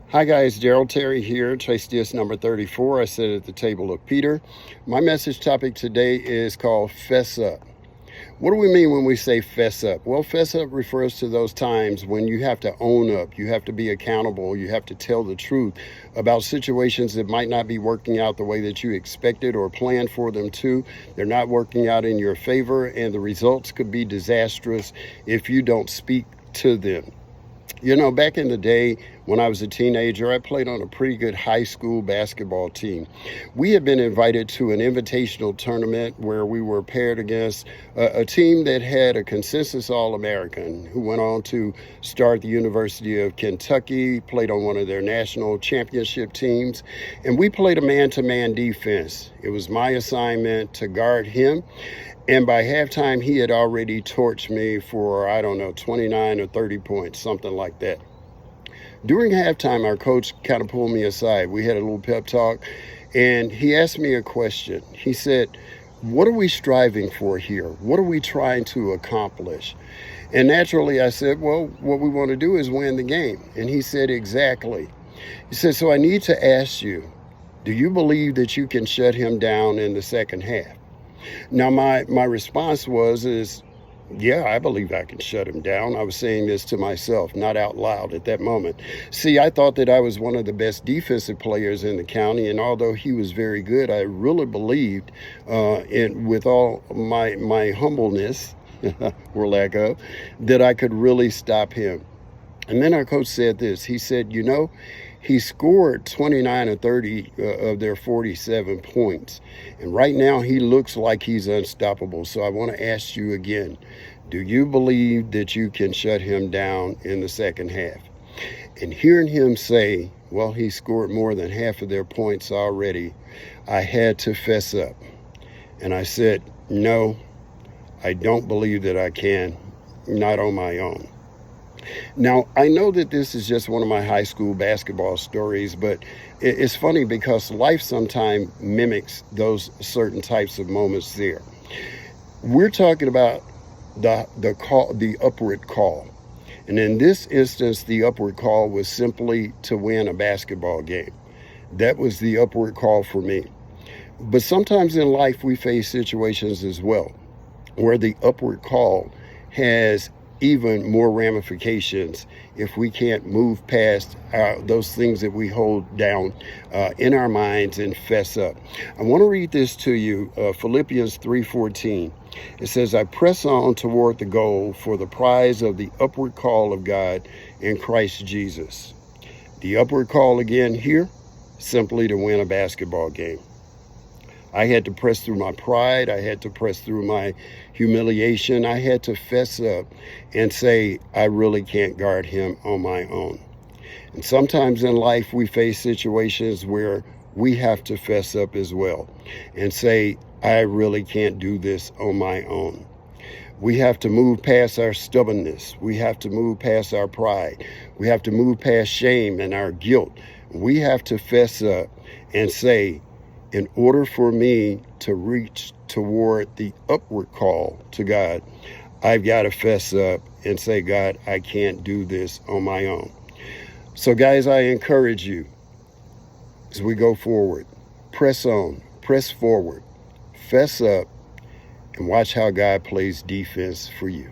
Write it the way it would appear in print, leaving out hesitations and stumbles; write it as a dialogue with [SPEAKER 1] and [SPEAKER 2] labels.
[SPEAKER 1] Hi guys, Gerald Terry here, Trace DS number 34. I sit at the table of Peter. My message topic today is called Fess Up. What do we mean when we say fess up? Well, fess up refers to those times when you have to own up, you have to be accountable, you have to tell the truth about situations that might not be working out the way that you expected or planned for them to. They're not working out in your favor, and the results could be disastrous if you don't speak to them. You know, back in the day when I was a teenager, I played on a pretty good high school basketball team. We had been invited to an invitational tournament where we were paired against a team that had a consensus All-American who went on to start the University of Kentucky, played on one of their national championship teams, and we played a man-to-man defense. It was my assignment to guard him. And by halftime, he had already torched me for, 29 or 30 points, something like that. During halftime, our coach kind of pulled me aside. We had a little pep talk, and he asked me a question. He said, "What are we striving for here? What are we trying to accomplish?" And naturally, I said, "Well, what we want to do is win the game." And he said, "Exactly." He said, "So I need to ask you, do you believe that you can shut him down in the second half?" Now, my response is, yeah, I believe I can shut him down. I was saying this to myself, not out loud at that moment. See, I thought that I was one of the best defensive players in the county, and although he was very good, I really believed, with all my humbleness, or lack of, that I could really stop him. And then our coach said this. He said, he scored 29 or 30 of their 47 points. And right now he looks like he's unstoppable. So I want to ask you again, do you believe that you can shut him down in the second half? And hearing him say, well, he scored more than half of their points already, I had to fess up. And I said, no, I don't believe that I can, not on my own. Now, I know that this is just one of my high school basketball stories, but it's funny because life sometimes mimics those certain types of moments there. We're talking about the upward call. And in this instance, the upward call was simply to win a basketball game. That was the upward call for me. But sometimes in life, we face situations as well where the upward call has even more ramifications if we can't move past those things that we hold down in our minds and fess up. I want to read this to you, Philippians 3:14. It says, I press on toward the goal for the prize of the upward call of God in Christ Jesus. The upward call again here, simply to win a basketball game. I had to press through my pride. I had to press through my humiliation. I had to fess up and say, I really can't guard him on my own. And sometimes in life, we face situations where we have to fess up as well and say, I really can't do this on my own. We have to move past our stubbornness. We have to move past our pride. We have to move past shame and our guilt. We have to fess up and say, in order for me to reach toward the upward call to God, I've got to fess up and say, God, I can't do this on my own. So guys, I encourage you as we go forward, press on, press forward, fess up, and watch how God plays defense for you.